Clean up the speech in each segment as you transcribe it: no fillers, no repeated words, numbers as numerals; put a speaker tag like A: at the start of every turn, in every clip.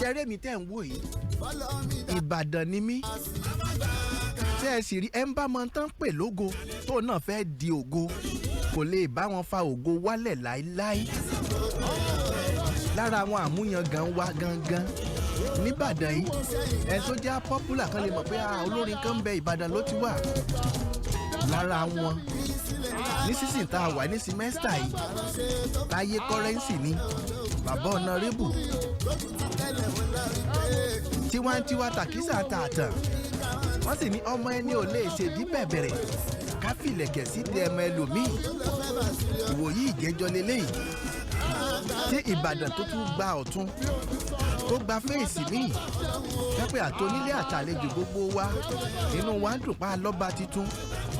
A: tẹ́rẹ́ mi tẹ́ ń wò yìí Ìbàdàn ni mí tẹ́ ẹ sì rí ẹ ń bá mọ tán pè lógo tó náà fẹ́ di ògo kò lè bá wọn fa ògo wálẹ̀ láíláí lára àwọn àmúyangàn wa gangan nìbàdàn yìí ẹ tó jẹ́ popular kan lè mọ̀ pé olórin kan ń bẹ Ìbàdàn ló ti wà lára wọn ní sísìn tá a wà ní simẹ́sítà yìí Taye Currency ni bàbá ọ̀nàrẹ́bù tiwantiwa tàkísà tààtàn wọ́n sì ní ọmọ ẹni ò lè ṣèdí bẹ̀bẹ̀rẹ̀ ká fìlẹ̀kẹ̀ sí di ẹmọ ẹlòmíì ìwòyí ìjẹ́jọ́ lélẹ́yìí tí Ìbàdàn tó tún gba ọ̀tún tó gba fèsì míì pẹ́pẹ́ àtònílé àtàlejò gbogbo wa inú wa dùn pa lọ́ba titun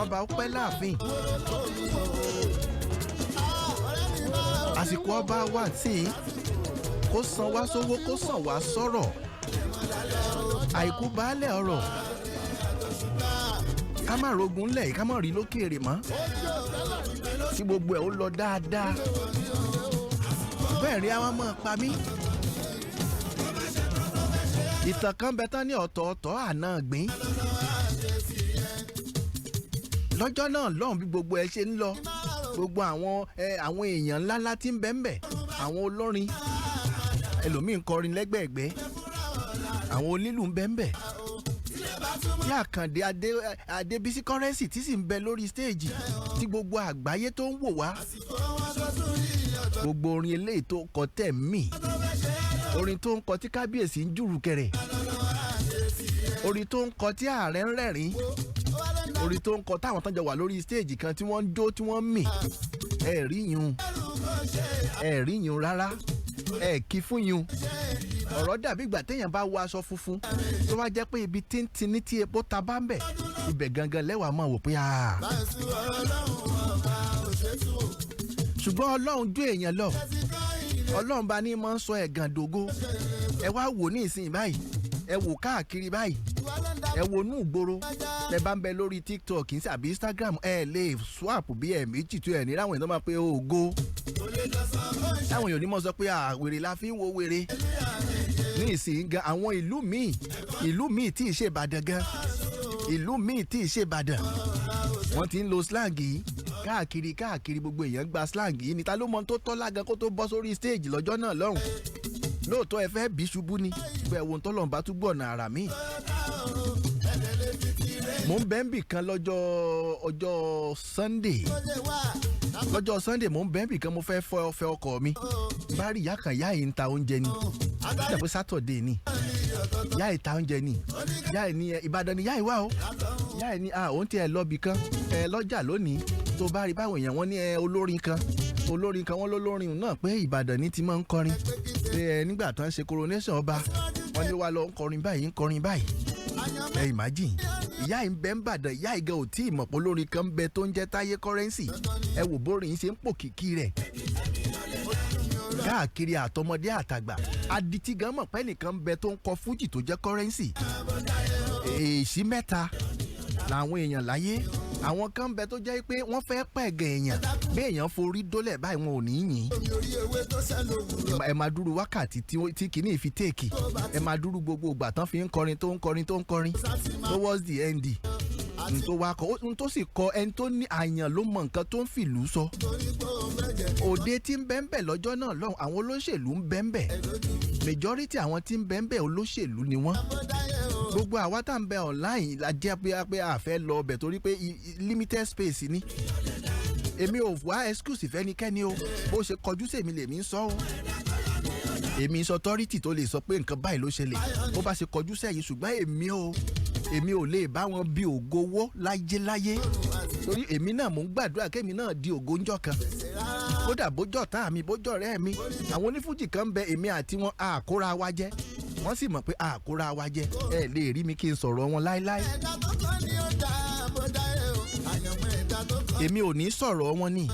A: ọba ọpẹ́ láàfin àsìkò ọba wa tí kó san wá sówó kó san wá sọ̀rọ̀ àìkú baálẹ̀ ọ̀rọ̀ ká má rogun lẹ̀ ká má rí lókèèrè mọ́ tí gbogbo ẹ̀ ó lọ dáadáa bẹ́ẹ̀ rí àwọn máa pa mí. ìtàn kan bẹ tán ní ọ̀tọ̀ọ̀tọ̀ àná gbìn lọ́jọ́ náà lọ́hùn bí gbogbo ẹ ṣe ń lọ gbogbo àwọn èèyàn ńláńlá tí ń bẹ ńbẹ̀ àwọn olórin ẹlòmíì ń kọrin lẹ́gbẹ̀ẹ́gbẹ́ àwọn onílù ń bẹ ńbẹ̀ tí Àkàndé Adébísí Currency tí sì ń bẹ lórí stéèjì tí gbogbo àgbáyé tó ń wò wá gbogbo orin eléyìí tó kọ tẹ̀ mí orin tó ń kọ tí kábíyèsí ń jùrù kẹrẹ orin tó ń kọ tí ààrẹ ń rẹ́rìn orin tó ń kọ táwọn tán jọ wà lórí stéèjì kan tí wọ́n ń jó tí wọ́n ń mì ẹ rí yun rárá ẹ kí fún yun ọ̀rọ̀ dàbí ìgbà téèyàn bá wọ aṣọ funfun tó wá jẹ́ pé ibi tíntín ní tí epo ta bá ń bẹ̀ ibẹ̀ gangan lẹ́wàá máa wò pé ṣùgbọ́n Ọlọ́run jó èèyàn lọ Ọlọ́run bá ní máa ń sọ ẹ̀gàn dògo ẹ wá wò ní ìsìn báyìí ẹ wò káàkiri báyìí ẹ wò nú ìgboro ẹ bá ń bẹ lórí TikTok kì í sàbí Instagram ẹ lè swap bí ẹ̀ẹ̀mejì tó ẹ̀ ní ráwọn èèyàn máa pé ògo táwọn èèyàn ní mọ̀ sọ pé wèrè la fi ń wo wèrè ní ìsìn gan àwọn ìlú míì tí ì ṣe Ìbàdàn gan ìlú míì tí ì ṣe Ìbàdàn wọ́n ti ń lo slang yìí káàkiri gbogbo èèyàn gba slang yìí ni ta ló mọ tó tọ́ lágan kó tó bọ́ sórí stage lọ́jọ́ náà lọ́hùn lóòótọ́ ẹ fẹ́ bí ṣubú ni bẹ́ẹ̀ wo tọ́lọ́run bá tún gbọ̀nà ara mi. mo ń bẹ́ẹ̀ bì kan ọjọ́ Sunday mo ń bẹ́ẹ̀ bì kan mo fẹ́ fẹ́ ọkọ mi bá rí ìyá kan ìyá yìí ń ta oúnjẹ ni ìjàpẹ́ Saturday ni ìyá yìí ta oúnjẹ ni ìyá yìí ní Ìbàdàn ni ìyá yìí wá o ìyá yìí ní òun ti ẹ̀ lọ́bì kan lọ́jà lónìí tó bá rí báwọn èèyàn wọn ní olórin kan wọn lólórin náà pé Ìbàdàn ní ti máa ń kọrin pé nígbà tó ń ṣe coronation ọba wọn ní wá lọ ń kọrin báyìí ẹ imagine ìyá yìí ń bẹ ń bàdàn ìyá yìí gan ò tí ì mọ̀ pé olórin kan ń bẹ tó ń jẹ́ Taye Currency ẹ wò bórin ṣe ń pò kìkì rẹ̀ káàkiri àtọmọdé àtàgbà adití gan mọ̀ pé nìkan ń bẹ tó ń kọ fújì tó jẹ́ Currency èsì mẹ́ta làwọn èèyàn láyé àwọn kan ń bẹ tó jẹ́ pé wọ́n fẹ́ pẹ̀gẹ̀ èèyàn bí èèyàn forí dólẹ̀ báyìí wọn ò ní yìn ẹ máa dúró wákàtí tí kìíní fi téèkì ẹ máa dúró gbogbo ìgbà tán fi ń kọrin towards the end n tó wá kọ n tó sì kọ ẹni tó ní àyàn ló mọ nǹkan tó ń fìlú sọ òde tí ń bẹ́ńbẹ́ lọ́jọ́ náà lọ́hùn àwọn olóṣèlú ń bẹ́ńbẹ́ majority àwọn tí ń bẹ́ńbẹ́ olóṣèlú ni wọ́n gbogbo àwa tá ń bẹ online la jẹ́ pé a fẹ́ lọ ọbẹ̀ torí pé limited space ni èmi ò wá excuse fẹ́nikẹ́ni o bó ṣe kọjú sèmi lèmi ń sọ o èmi sọ authority tó lè sọ pé nǹkan báyìí ló ṣẹlẹ̀ bó bá ṣe kọjú sẹ́yìn ṣùgbọ́n èmi ò lè bá wọn bí ògo wó láyé torí èmi náà mò ń gbàdúrà kémi náà di ògo ńjọ́ kan kódà bójọ́ tá mi bójọ́ rẹ́ mi àwọn onífújì kan ń bẹ èmi àti wọn àkóra wa jẹ́ wọ́n sì mọ̀ pé àkóra wa jẹ́ ẹ lè rí mi kí n sọ̀rọ̀ wọn láéláé èmi ò ní sọ̀rọ̀ wọn ní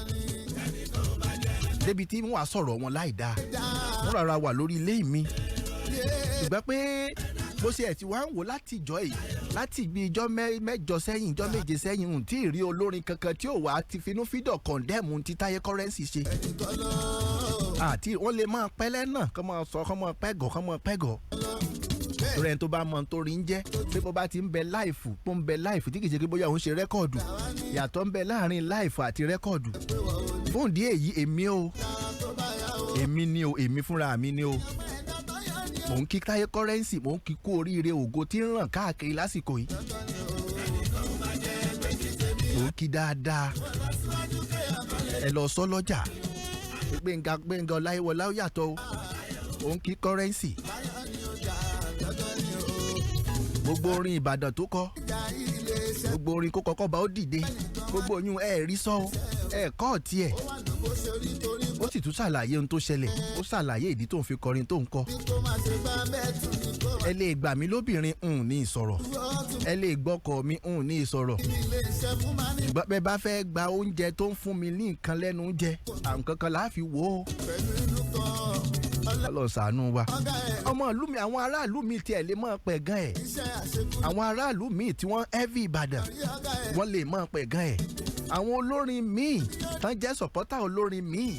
A: débi tí wọ́n á sọ̀rọ̀ wọn láì dáa wọ́n rárá wà lórí ilé mi ṣùgbọ́n pé bó ṣe ẹ̀ ti wá ń wò láti ìjọ yìí láti ibi ìjọ mẹ́jọ sẹ́yìn ìjọ méje sẹ́yìn tí ì rí olórin kankan tí ò wá ti finú fídọ̀ kọ̀ndẹ́mù ti Taye Currency ṣe àti wọ́n lè máa pẹ́lẹ́ náà kọ́ máa sọ kọ́ máa pẹ́gọ̀ torí ẹni tó bá mọ nítorí ń jẹ́ pé bó bá ti ń bẹ láìfù pó ń bẹ láìfù tí kì í ṣe pé bóyá òun ṣe rẹ́kọ̀dù yàtọ̀ ń bẹ láàrin láìfù àti rẹ́kọ̀dù fún ìdí èyí èmi fúnra mi ni o mò ń kí Taye Currency mò ń kí kú oríire ògo tí ń ràn káàkiri lásìkò yìí mò ń kí dáadáa ẹ lọ sọ lọ́jà Gbénga Ọláyíwọlá ó yàtọ̀ o mò ń kí Currency gbogbo orin Ìbàdàn tó kọ gbogbo orin kó kọ́kọ́ bá ó dìde gbogbo oyún rí sọ kọ́ tiẹ̀ ó sì tún ṣàlàyé ohun tó ṣẹlẹ̀ ó ṣàlàyé ìdí tó ń fi kọrin tó ń kọ. ẹ lè gbà mí lóbìnrin ní ìsọ̀rọ̀ ẹ lè gbọ́kọ̀ mi ní ìsọ̀rọ̀ bẹ́ẹ̀ bá fẹ́ gba oúnjẹ tó ń fún mi ní nǹkan lẹ́nu jẹ àwọn kankan là á fi wò ó. Ọlọ́run ṣàánú wa ọmọ ìlú mi àwọn aráàlú mi tiẹ̀ lè mọ̀ pẹ̀ gan ẹ̀ àwọn aráàlú mi tí wọ́n heavy Ìbàdàn wọ́n lè mọ̀ pẹ̀ gan ẹ̀ àwọn olórin míì tán jẹ́ sọ̀pọ́tà olórin míì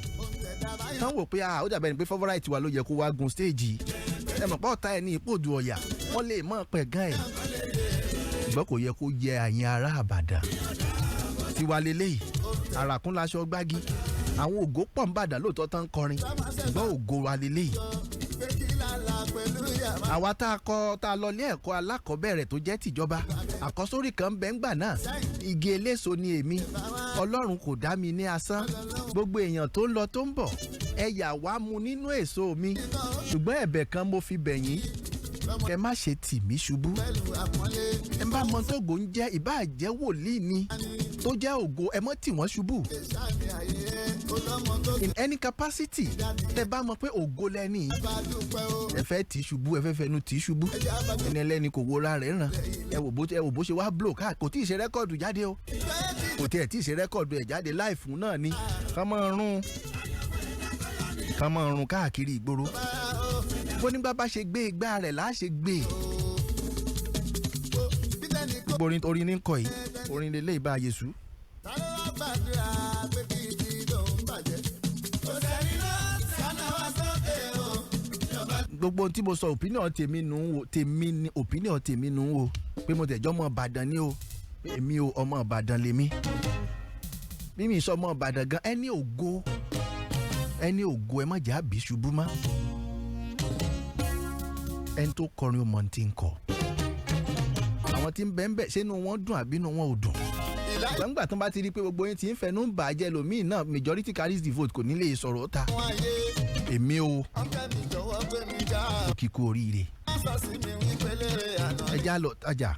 A: tán wò pé ó dàbẹ̀ ni pé favourite wa ló yẹ kó wá gun stage ẹ mọ̀ pé ọ̀tá ẹ̀ ní Ìpòdù Ọ̀yà wọ́n lè mọ̀ pẹ̀ gan ẹ̀ ṣùgbọ́n kò yẹ kó yẹ àyìn ará Ìbàdàn tiwa lélẹ́yìí àràkún laṣọ gbági àwọn ògo pọ̀ ń bàdàn lóòótọ́ tán ń kọrin ṣùgbọ́n ògo wa lélẹ́yìí. àwa tá a lọ ilé ẹ̀kọ́ alákọ̀ọ́bẹ̀rẹ̀ tó jẹ́ tìjọba àkọ́sórí kan bẹ́ẹ̀ ń gbà náà igi eléso ni èmi Ọlọ́run kò dá mi ní asán gbogbo èèyàn tó ń lọ tó ń bọ̀ ẹ yà wá mu nínú èso mi ṣùgbọ́n ẹ̀bẹ̀ kan mo fi bẹ̀ yín kẹ má ṣe tì mí ṣubú ẹ bá mọ tógo ń jẹ́ ìbáà jẹ́ wòlíì ni tó jẹ́ ògo ẹ mọ́ tì wọ́n ṣubú in any capacity tẹ bá mọ̀ pé ògo lẹ́ni ẹ fẹ́ tì í ṣubú ẹ fẹ́ fẹnu tì í ṣubú ẹni ẹlẹ́ni kò wora rẹ̀ ràn ẹ wò bó ṣe wá blow káà kò tí ì ṣe rẹ́kọ̀dù jáde o kò tí ì ṣe rẹ́kọ̀dù ẹ̀ jáde láìfù náà ni ká máa rún káàkiri ìgboro bó nígbà bá ṣe gbé igbá rẹ̀ láà ṣe gbé gbogbo orin ní kọ yìí orin lè lé ìbá Yésù. gbogbo ohun tí mo sọ opinion tèmi nù ú opinion tèmi nù ú o pé mo tẹ̀jọ́ ọmọ Ìbàdàn ni o èmi o ọmọ Ìbàdàn lèmi bí mi sọ ọmọ Ìbàdàn gan ẹni ògo ẹ má jẹ́ àbí ṣubú mọ́ ẹni tó kọrin ọmọ tí ń kọ àwọn tí ń bẹ́ẹ̀ bẹ́ẹ̀ ṣé inú wọn dùn àbí inú wọn ò dùn gbàngbà tó bá ti rí i pé gbogbo yín ti ń fẹnu ń bàjẹ́ lòmíì náà majority carries the vote kò ní lè sọ̀rọ̀ ta èmi o kíkú oríire ẹ já lọ tajà.